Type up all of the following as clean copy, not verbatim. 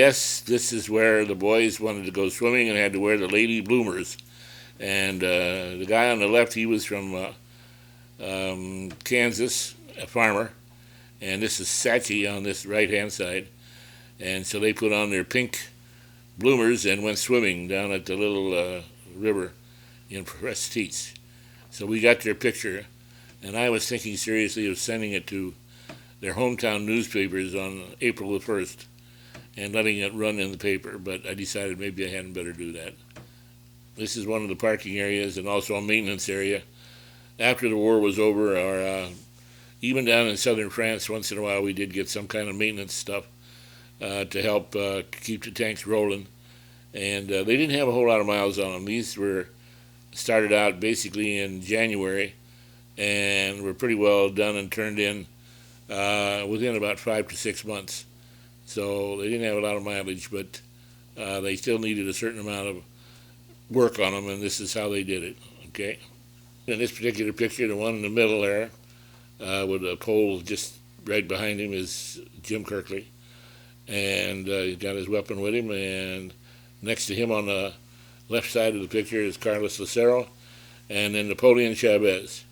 Yes, this is where the boys wanted to go swimming and had to wear the lady bloomers. And the guy on the left, he was from Kansas, a farmer. And this is Sachi on this right-hand side. And so they put on their pink bloomers and went swimming down at the little river in Prestige. So we got their picture, and I was thinking seriously of sending it to their hometown newspapers on April the 1st and letting it run in the paper, but I decided maybe I hadn't better do that. This is one of the parking areas and also a maintenance area. After the war was over, even down in southern France, once in a while we did get some kind of maintenance stuff to help keep the tanks rolling. And they didn't have a whole lot of miles on them. These were started out basically in January and were pretty well done and turned in within about 5 to 6 months. So they didn't have a lot of mileage, but they still needed a certain amount of work on them, and this is how they did it, okay? In this particular picture, the one in the middle there, with a pole just right behind him, is Jim Kirkley. And he's got his weapon with him, and next to him on the left side of the picture is Carlos Lucero, and then Napoleon Chavez,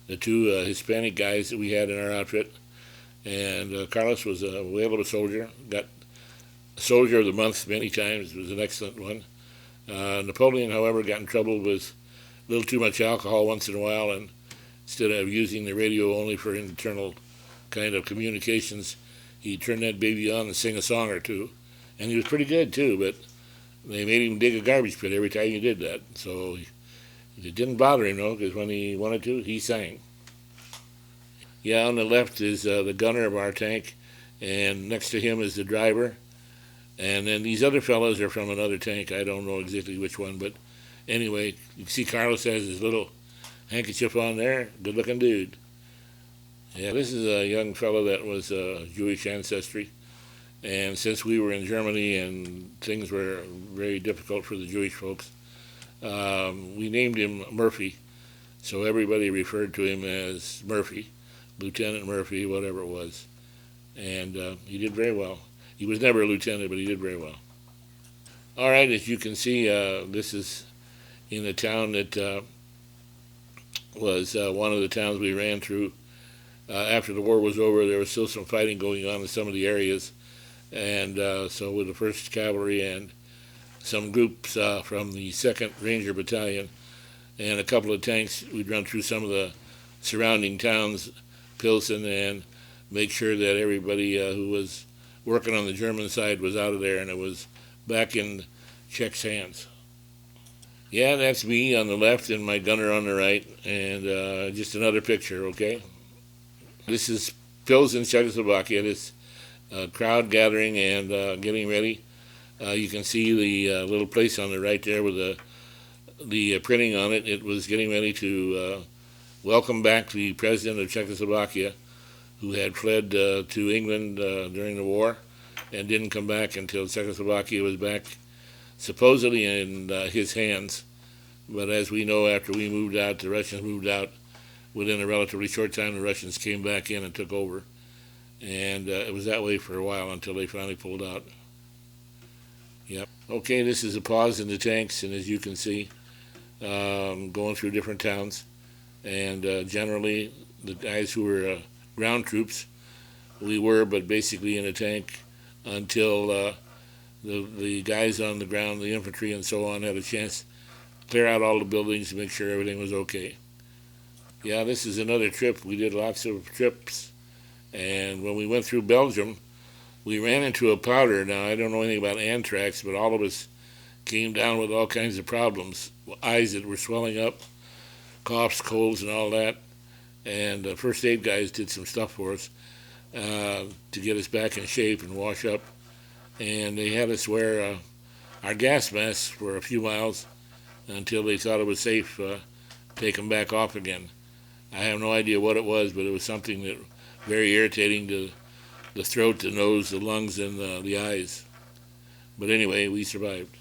the two Hispanic guys that we had in our outfit. And Carlos was a whale of a soldier, got Soldier of the Month many times, was an excellent one. Napoleon, however, got in trouble with a little too much alcohol once in a while, and instead of using the radio only for internal kind of communications, he turned that baby on and sang a song or two. And he was pretty good, too, but they made him dig a garbage pit every time he did that. So it didn't bother him, though, because when he wanted to, he sang. Yeah, on the left is the gunner of our tank, and next to him is the driver. And then these other fellows are from another tank. I don't know exactly which one, but anyway, you can see Carlos has his little handkerchief on there. Good-looking dude. Yeah, this is a young fellow that was Jewish ancestry. And since we were in Germany and things were very difficult for the Jewish folks, we named him Murphy. So everybody referred to him as Murphy. Lieutenant Murphy, whatever it was. And he did very well. He was never a lieutenant, but he did very well. All right, as you can see, this is in a town that was one of the towns we ran through. After the war was over, there was still some fighting going on in some of the areas. And so with the 1st Cavalry and some groups from the 2nd Ranger Battalion and a couple of tanks, we'd run through some of the surrounding towns, Pilsen, and make sure that everybody who was working on the German side was out of there and it was back in Czech's hands. Yeah, that's me on the left and my gunner on the right, and just another picture, okay? This is Pilsen, Czechoslovakia. This crowd gathering and getting ready. You can see the little place on the right there with the printing on it. It was getting ready to welcome back the president of Czechoslovakia, who had fled to England during the war and didn't come back until Czechoslovakia was back supposedly in his hands. But as we know, after we moved out, the Russians moved out. Within a relatively short time, the Russians came back in and took over. And it was that way for a while until they finally pulled out. Yep. Okay, this is a pause in the tanks, and as you can see, going through different towns. And generally, the guys who were ground troops, we were, but basically in a tank until the guys on the ground, the infantry and so on, had a chance to clear out all the buildings to make sure everything was okay. Yeah, this is another trip. We did lots of trips. And when we went through Belgium, we ran into a powder. Now, I don't know anything about anthrax, but all of us came down with all kinds of problems. Eyes that were swelling up, coughs, colds, and all that. And the first aid guys did some stuff for us to get us back in shape and wash up. And they had us wear our gas masks for a few miles until they thought it was safe to take them back off again. I have no idea what it was, but it was something that very irritating to the throat, the nose, the lungs, and the eyes. But anyway, we survived.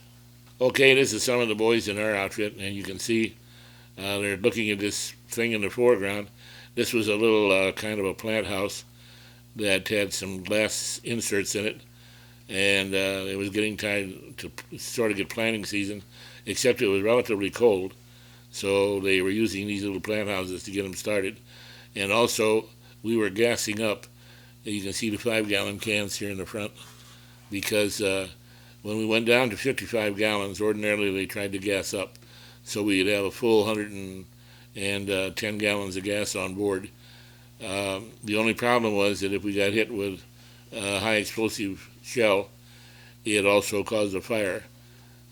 Okay, this is some of the boys in our outfit, and you can see they're looking at this thing in the foreground. This was a little kind of a plant house that had some glass inserts in it, and it was getting time to sort of get planting season, except it was relatively cold, so they were using these little plant houses to get them started. And also, we were gassing up. You can see the 5-gallon cans here in the front, because when we went down to 55 gallons, ordinarily they tried to gas up, so we'd have a full 110 gallons of gas on board. The only problem was that if we got hit with a high explosive shell, it also caused a fire.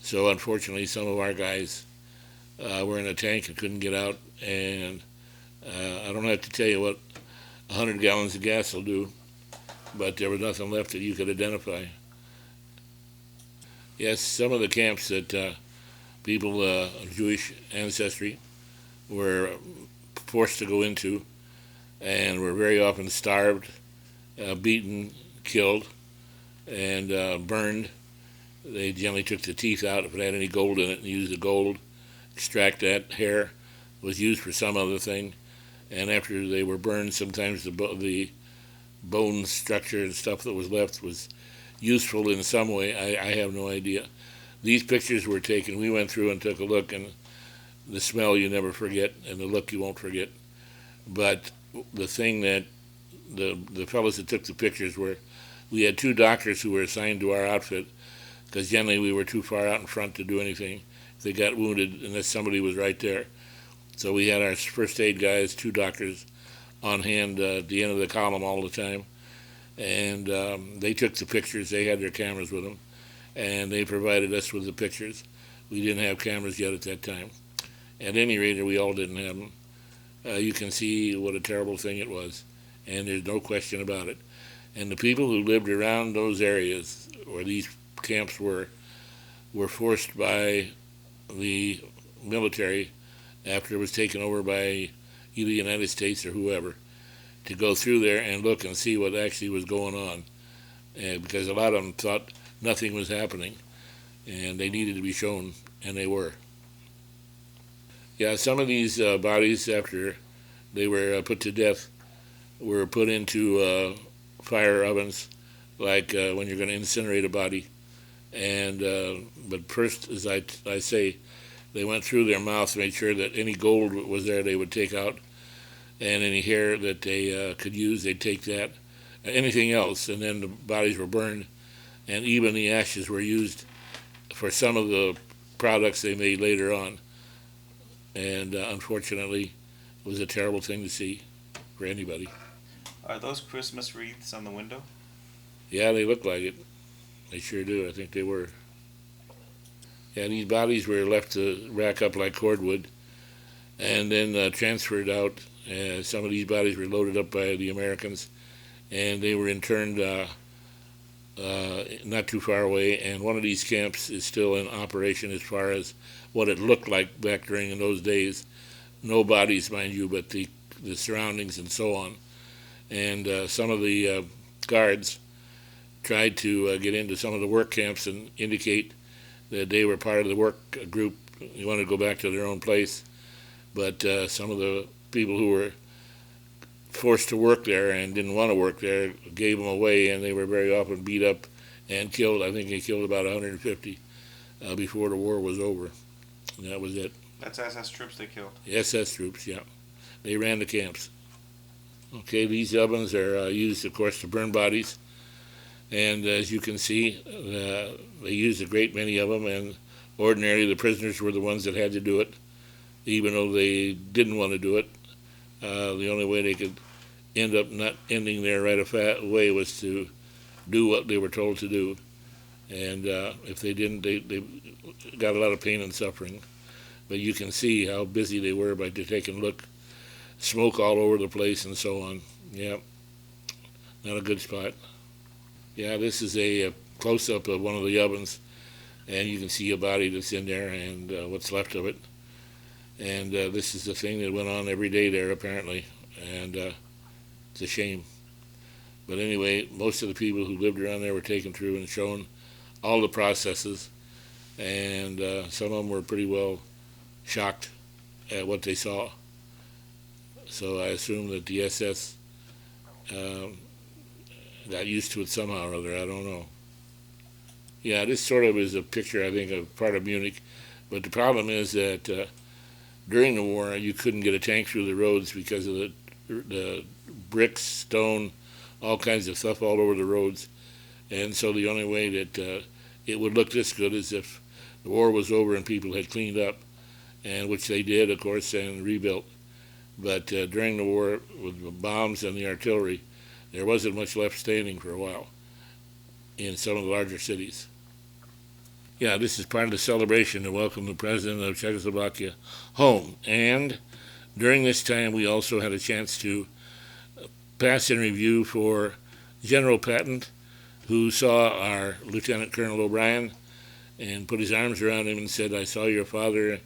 So unfortunately, some of our guys were in a tank and couldn't get out. And I don't have to tell you what 100 gallons of gas will do, but there was nothing left that you could identify. Yes, some of the camps that people of Jewish ancestry were forced to go into, and were very often starved, beaten, killed, and burned. They generally took the teeth out if it had any gold in it and used the gold, extract that. Hair was used for some other thing, and after they were burned, sometimes the bone structure and stuff that was left was useful in some way. I have no idea. These pictures were taken. We went through and took a look, and the smell you never forget, and the look you won't forget. But the thing that the fellows that took the pictures were, we had 2 doctors who were assigned to our outfit, because generally we were too far out in front to do anything if they got wounded unless somebody was right there. So we had our first aid guys, 2 doctors on hand at the end of the column all the time, and they took the pictures. They had their cameras with them, and they provided us with the pictures. We didn't have cameras yet at that time. At any rate, we all didn't have them. You can see what a terrible thing it was, and there's no question about it. And the people who lived around those areas where these camps were forced by the military, after it was taken over by either the United States or whoever, to go through there and look and see what actually was going on, because a lot of them thought nothing was happening, and they needed to be shown, and they were. Yeah, some of these bodies, after they were put to death, were put into fire ovens, like when you're going to incinerate a body. And but first, as I say, they went through their mouth, made sure that any gold was there they would take out, and any hair that they could use, they'd take that. Anything else, and then the bodies were burned, and even the ashes were used for some of the products they made later on. And unfortunately, it was a terrible thing to see for anybody. Are those Christmas wreaths on the window? Yeah, they look like it. They sure do. I think they were. Yeah, these bodies were left to rack up like cordwood, and then transferred out. Some of these bodies were loaded up by the Americans, and they were interned not too far away. And one of these camps is still in operation as far as what it looked like back during those days. No bodies, mind you, but the surroundings and so on. And some of the guards tried to get into some of the work camps and indicate that they were part of the work group. They wanted to go back to their own place. But some of the people who were forced to work there and didn't want to work there gave them away, and they were very often beat up and killed. I think they killed about 150 before the war was over. And that was it. That's SS troops they killed. SS troops, yeah. They ran the camps. Okay, these ovens are used, of course, to burn bodies. And as you can see, they used a great many of them, and ordinarily the prisoners were the ones that had to do it, even though they didn't want to do it. The only way they could end up not ending there right away was to do what they were told to do. And if they didn't, they got a lot of pain and suffering. But you can see how busy they were by taking a look. Smoke all over the place and so on. Yeah, not a good spot. Yeah, this is a close-up of one of the ovens, and you can see a body that's in there and what's left of it. And this is the thing that went on every day there, apparently, and it's a shame. But anyway, most of the people who lived around there were taken through and shown all the processes, and some of them were pretty well shocked at what they saw. So I assume that the SS got used to it somehow or other. I don't know. Yeah, this sort of is a picture, I think, of part of Munich. But the problem is that during the war, you couldn't get a tank through the roads because of the bricks, stone, all kinds of stuff all over the roads. And so the only way that it would look this good is if the war was over and people had cleaned up, and which they did, of course, and rebuilt. But during the war, with the bombs and the artillery, there wasn't much left standing for a while in some of the larger cities. Yeah, this is part of the celebration to welcome the president of Czechoslovakia home. And during this time, we also had a chance to pass in review for General Patton, who saw our Lieutenant Colonel O'Brien and put his arms around him and said, "I saw your father,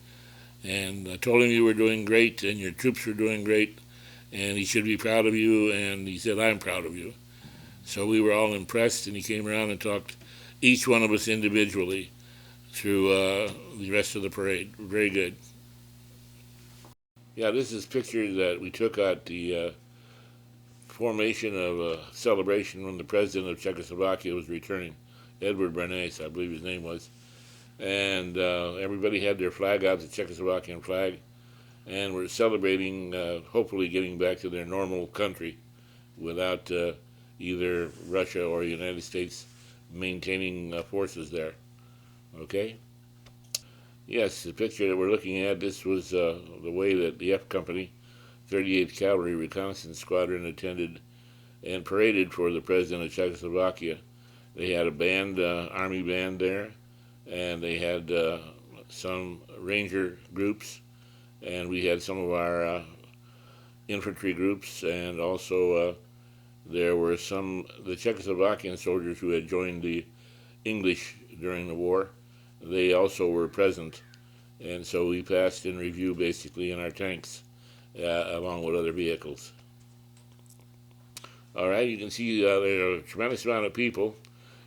and I told him you were doing great and your troops were doing great, and he should be proud of you." And he said, "I'm proud of you." So we were all impressed, and he came around and talked each one of us individually through the rest of the parade. Very good. Yeah, this is pictures that we took at the formation of a celebration when the president of Czechoslovakia was returning, Edward Bernays, I believe his name was. And everybody had their flag out, the Czechoslovakian flag, and we're celebrating, hopefully getting back to their normal country without either Russia or the United States maintaining forces there. Okay? Yes, the picture that we're looking at, this was the way that the F Company, 38th Cavalry Reconnaissance Squadron, attended and paraded for the president of Czechoslovakia. They had a band, army band there, and they had some ranger groups, and we had some of our infantry groups, and also there were the Czechoslovakian soldiers who had joined the English during the war. They also were present, and so we passed in review basically in our tanks along with other vehicles. All right, you can see there are a tremendous amount of people,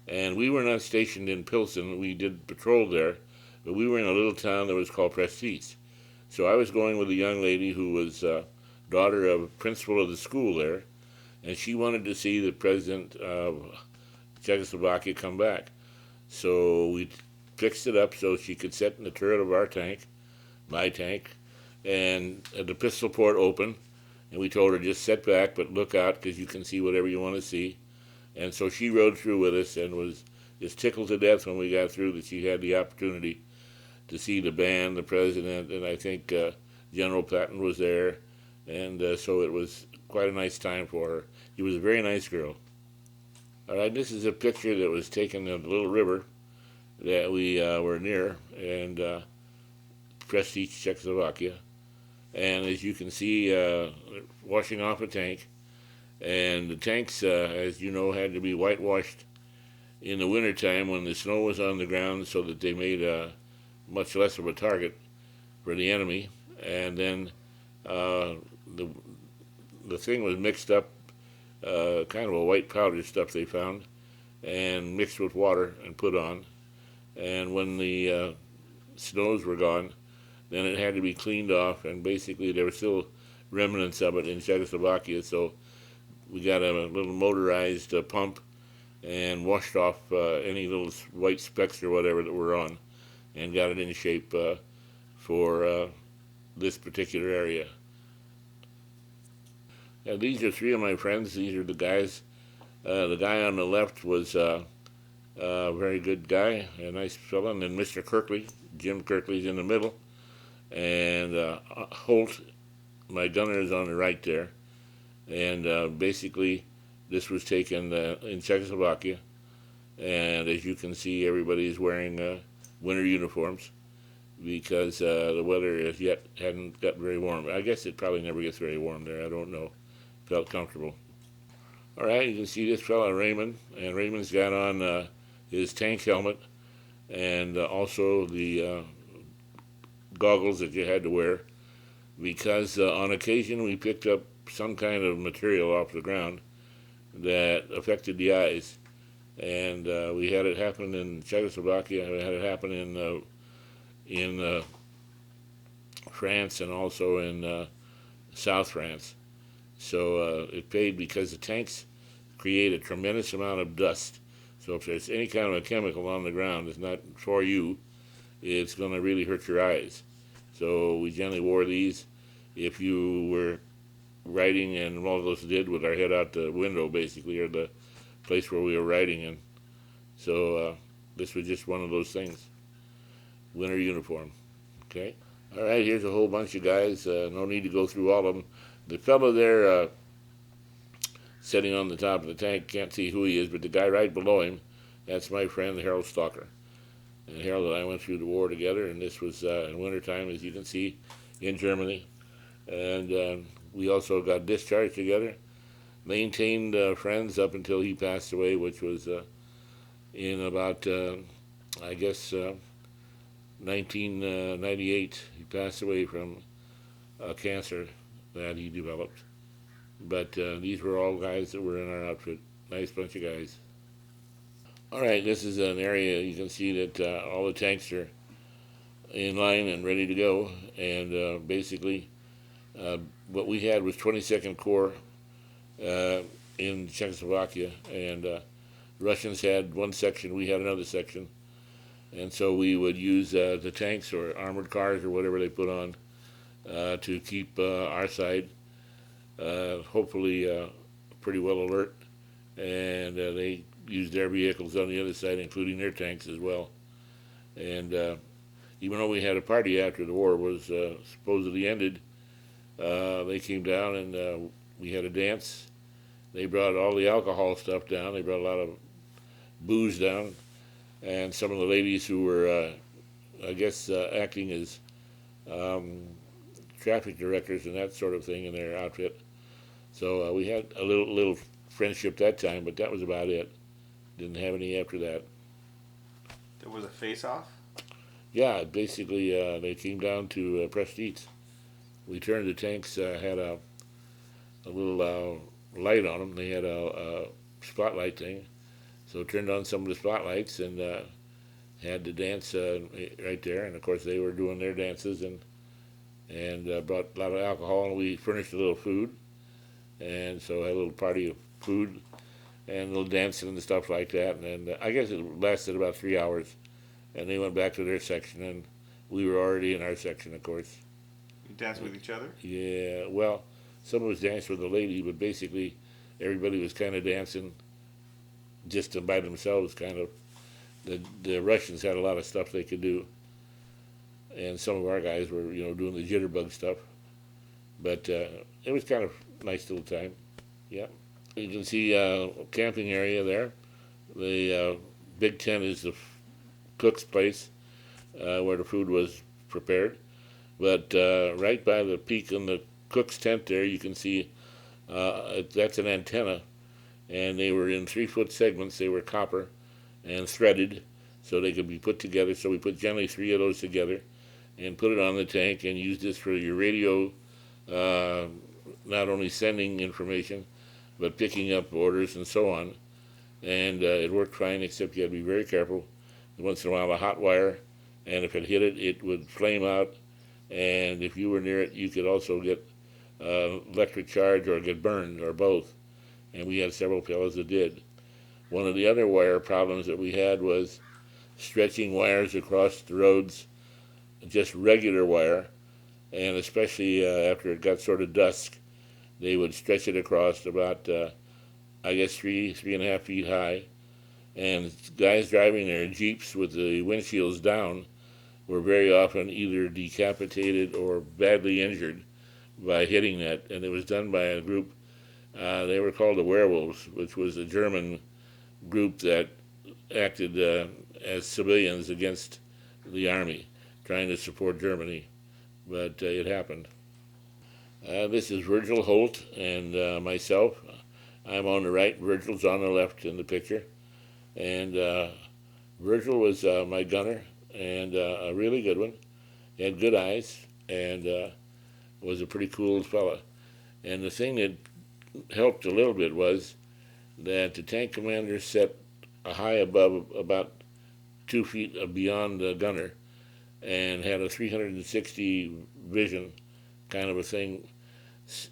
and we were not stationed in Pilsen. We did patrol there, but we were in a little town that was called Prestige. So I was going with a young lady who was daughter of a principal of the school there, and she wanted to see the president of Czechoslovakia come back. So we fixed it up so she could sit in the turret of our tank, my tank, and the pistol port open, and we told her just sit back but look out because you can see whatever you want to see. And so she rode through with us and was just tickled to death when we got through that she had the opportunity to see the band, the president, and I think General Patton was there, and so it was quite a nice time for her. She was a very nice girl. All right, this is a picture that was taken of the little river that we were near, and Prestige, Czechoslovakia. And as you can see, washing off a tank. And the tanks, as you know, had to be whitewashed in the wintertime when the snow was on the ground so that they made much less of a target for the enemy. And then the thing was mixed up, kind of a white powder stuff they found, and mixed with water and put on. And when the snows were gone, then it had to be cleaned off, and basically there were still remnants of it in Czechoslovakia, so we got a little motorized pump and washed off any little white specks or whatever that were on, and got it in shape for this particular area. Now, these are three of my friends. These are the guys. The guy on the left was a very good guy, a nice fellow, and then Mr. Kirkley, Jim Kirkley's in the middle, and Holt, my gunner, is on the right there. And basically, this was taken in Czechoslovakia, and as you can see, everybody's wearing winter uniforms because the weather as yet hadn't got very warm. I guess it probably never gets very warm there. I don't know. Felt comfortable. All right, you can see this fellow Raymond, and Raymond's got on his tank helmet and also the goggles that you had to wear because on occasion we picked up some kind of material off the ground that affected the eyes. And we had it happen in Czechoslovakia, we had it happen in France and also in South France. So it paid because the tanks create a tremendous amount of dust. So if there's any kind of a chemical on the ground that's not for you, it's going to really hurt your eyes. So we generally wore these if you were riding, and all of us did with our head out the window, basically, or the place where we were riding in. So this was just one of those things. Winter uniform. Okay. All right, here's a whole bunch of guys. No need to go through all of them. The fellow there sitting on the top of the tank, can't see who he is, but the guy right below him, that's my friend Harold Stalker. And Harold and I went through the war together, and this was in wintertime, as you can see, in Germany. And we also got discharged together, maintained friends up until he passed away, which was in about, I guess, 1998. He passed away from cancer that he developed. But these were all guys that were in our outfit. Nice bunch of guys. All right, this is an area you can see that all the tanks are in line and ready to go. And basically, what we had was 22nd Corps in Czechoslovakia, and Russians had one section, we had another section. And so we would use the tanks or armored cars or whatever they put on to keep our side hopefully pretty well alert. And they used their vehicles on the other side, including their tanks as well. And even though we had a party after the war was supposedly ended, they came down and we had a dance. They brought all the alcohol stuff down. They brought a lot of booze down. And some of the ladies who were, I guess, acting as traffic directors and that sort of thing in their outfit. So we had a little friendship that time, but that was about it. Didn't have any after that. There was a face-off? Yeah, basically they came down to Prestige. We turned the tanks, had a little light on them. They had a spotlight thing. So turned on some of the spotlights and had the dance right there. And of course they were doing their dances and brought a lot of alcohol, and we furnished a little food. And so had a little party of food and a little dancing and stuff like that. And I guess it lasted about 3 hours. And they went back to their section, and we were already in our section, of course. You danced with each other? Yeah, well, some of us danced with a lady, but basically everybody was kind of dancing just by themselves, kind of. The Russians had a lot of stuff they could do, and some of our guys were, doing the jitterbug stuff. But it was kind of a nice little time. Yeah. You can see a camping area there. The big tent is the cook's place where the food was prepared. But right by the peak in the cook's tent there, you can see that's an antenna. And they were in 3-foot segments. They were copper and threaded so they could be put together. So we put generally 3 of those together and put it on the tank and used this for your radio, not only sending information, but picking up orders and so on. And it worked fine, except you had to be very careful. Once in a while a hot wire, and if it hit it, it would flame out. And if you were near it, you could also get electric charge or get burned, or both. And we had several fellows that did. One of the other wire problems that we had was stretching wires across the roads, just regular wire, and especially after it got sort of dusk, they would stretch it across about, I guess, 3.5 feet high. And guys driving their Jeeps with the windshields down were very often either decapitated or badly injured by hitting that. And it was done by a group. They were called the Werewolves, which was a German group that acted as civilians against the army, trying to support Germany. But it happened. This is Virgil Holt and myself. I'm on the right, Virgil's on the left in the picture. And Virgil was my gunner, and a really good one. He had good eyes, and was a pretty cool fella. And the thing that helped a little bit was that the tank commander set a high above, about 2 feet beyond the gunner, and had a 360 vision kind of a thing.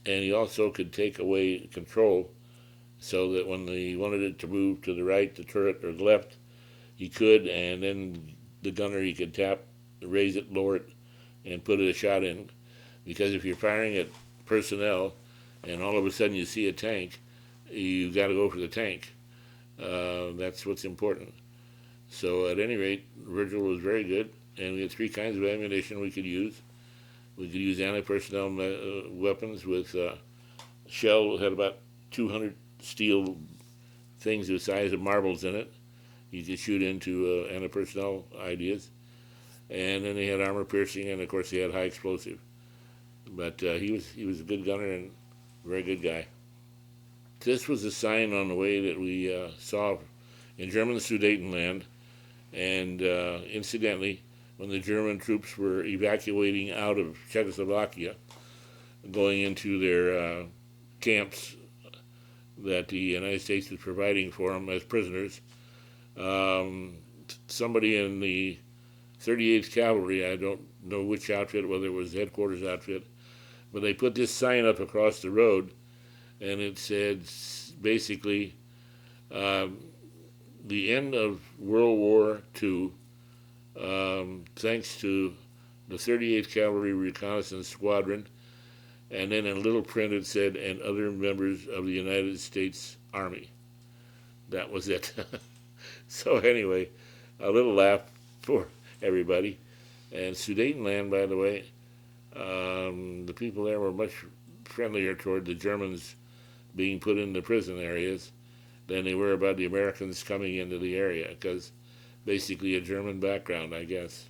And he also could take away control so that when he wanted it to move to the right, the turret, or the left, he could, and then the gunner, he could tap, raise it, lower it, and put a shot in. Because if you're firing at personnel and all of a sudden you see a tank, you got to go for the tank. That's what's important. So at any rate, Virgil was very good, and we had three kinds of ammunition we could use. We could use anti-personnel weapons with shell had about 200 steel things the size of marbles in it. You could shoot into anti-personnel ideas. And then they had armor piercing, and of course they had high explosive. But he was a good gunner and a very good guy. This was a sign on the way that we saw in German Sudetenland, and incidentally, when the German troops were evacuating out of Czechoslovakia, going into their camps that the United States was providing for them as prisoners, somebody in the 38th Cavalry, I don't know which outfit, whether it was the headquarters outfit, but they put this sign up across the road, and it said basically, the end of World War II, thanks to the 38th Cavalry Reconnaissance Squadron, and then in little print it said, and other members of the United States Army. That was it. So anyway, a little laugh for everybody. And Sudetenland, by the way, the people there were much friendlier toward the Germans being put in the prison areas than they were about the Americans coming into the area, because basically a German background, I guess.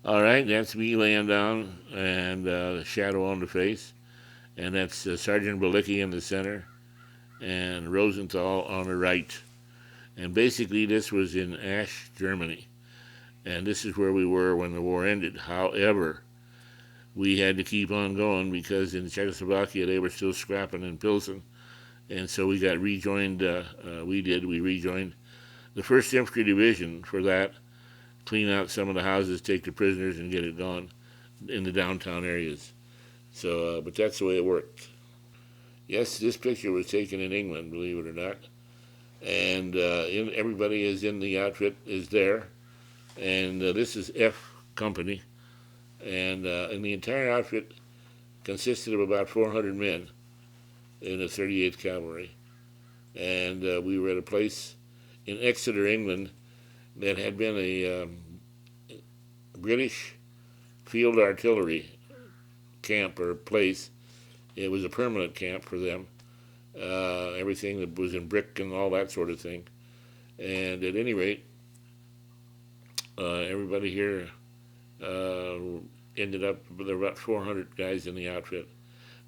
All right, that's me laying down, and the shadow on the face, and that's Sergeant Balicki in the center, and Rosenthal on the right. And basically this was in Asch, Germany, and this is where we were when the war ended. However, we had to keep on going because in Czechoslovakia they were still scrapping in Pilsen, and so we got rejoined. We rejoined the 1st Infantry Division for that, clean out some of the houses, take the prisoners, and get it gone in the downtown areas. So, but that's the way it worked. Yes, this picture was taken in England, believe it or not, and everybody is in the outfit is there, and this is F Company, and the entire outfit consisted of about 400 men in the 38th Cavalry, and we were at a place in Exeter, England, that had been a British field artillery camp or place. It was a permanent camp for them. Everything that was in brick and all that sort of thing. And at any rate, everybody here ended up, there were about 400 guys in the outfit.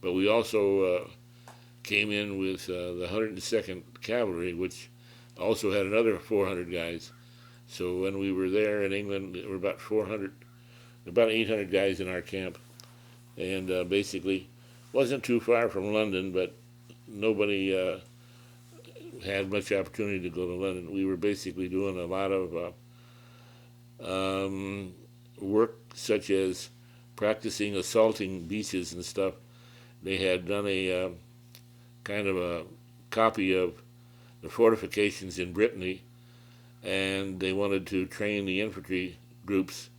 But we also came in with the 102nd Cavalry, which also had another 400 guys. So when we were there in England, there were about 800 guys in our camp. And basically, wasn't too far from London, but nobody had much opportunity to go to London. We were basically doing a lot of work, such as practicing assaulting beaches and stuff. They had done a kind of a copy of the fortifications in Brittany, and they wanted to train the infantry groups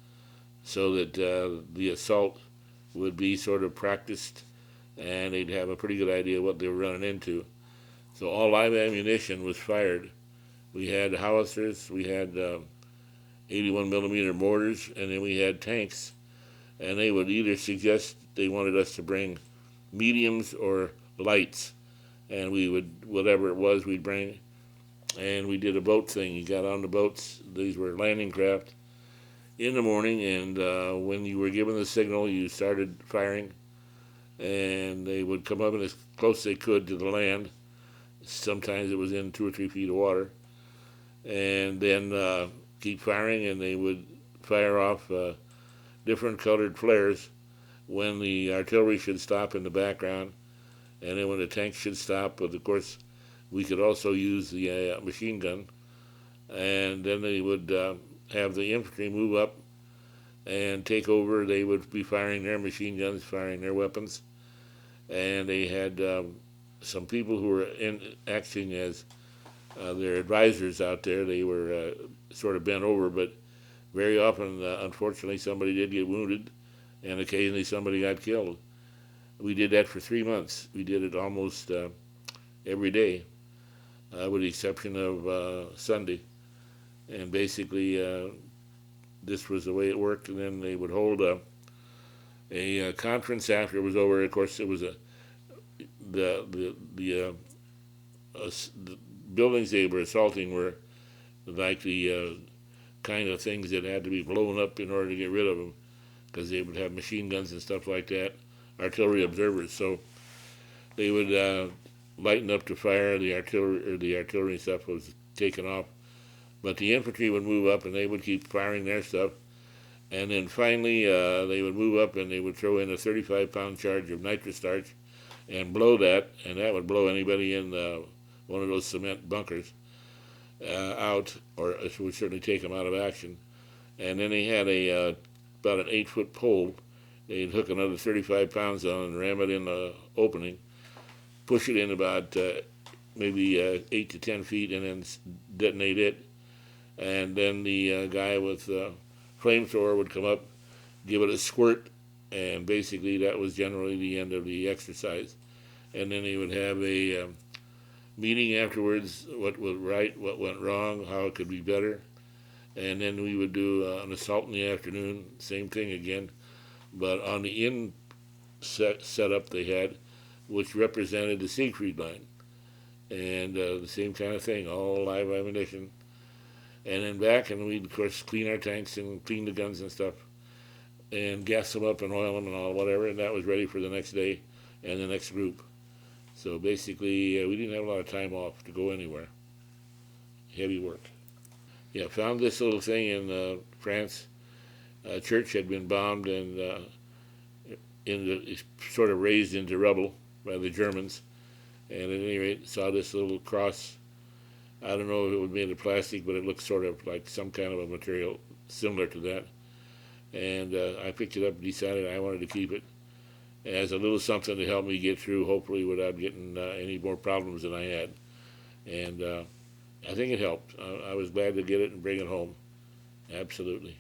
so that the assault would be sort of practiced, and they'd have a pretty good idea what they were running into. So all live ammunition was fired. We had howitzers, we had 81 millimeter mortars, and then we had tanks, and they would either suggest they wanted us to bring mediums or lights, and we would, whatever it was, we'd bring. And we did a boat thing. You got on the boats. These were landing craft in the morning, and when you were given the signal, you started firing, and they would come up as close as they could to the land. Sometimes it was in 2 or 3 feet of water, and then keep firing, and they would fire off different colored flares when the artillery should stop in the background, and then when the tanks should stop. But of course, we could also use the machine gun, and then they would have the infantry move up and take over. They would be firing their machine guns, firing their weapons, and they had some people who were acting as their advisors out there, they were sort of bent over, but very often, unfortunately, somebody did get wounded, and occasionally somebody got killed. We did that for 3 months. We did it almost every day, with the exception of Sunday. And basically, this was the way it worked. And then they would hold a conference after it was over. Of course, it was the buildings they were assaulting were like the kind of things that had to be blown up in order to get rid of them, because they would have machine guns and stuff like that, artillery observers. So they would lighten up to fire. The artillery stuff was taken off, but the infantry would move up and they would keep firing their stuff. And then finally, they would move up and they would throw in a 35-pound charge of nitrous starch and blow that, and that would blow anybody in one of those cement bunkers out, or it would certainly take them out of action. And then they had about an 8-foot pole. They'd hook another 35 pounds on and ram it in the opening, push it in about maybe 8 to 10 feet, and then detonate it. And then the guy with flamethrower would come up, give it a squirt, and basically that was generally the end of the exercise. And then he would have a meeting afterwards, what was right, what went wrong, how it could be better. And then we would do an assault in the afternoon, same thing again, but on the setup they had, which represented the Siegfried line. And the same kind of thing, all live ammunition. And then back, and we'd, of course, clean our tanks and clean the guns and stuff, and gas them up and oil them and all, whatever, and that was ready for the next day and the next group. So basically, we didn't have a lot of time off to go anywhere. Heavy work. Yeah, found this little thing in France. A church had been bombed and sort of raised into rubble by the Germans. And at any rate, saw this little cross. I don't know if it was made of plastic, but it looked sort of like some kind of a material similar to that. And I picked it up and decided I wanted to keep it as a little something to help me get through, hopefully without getting any more problems than I had. And I think it helped. I was glad to get it and bring it home. Absolutely.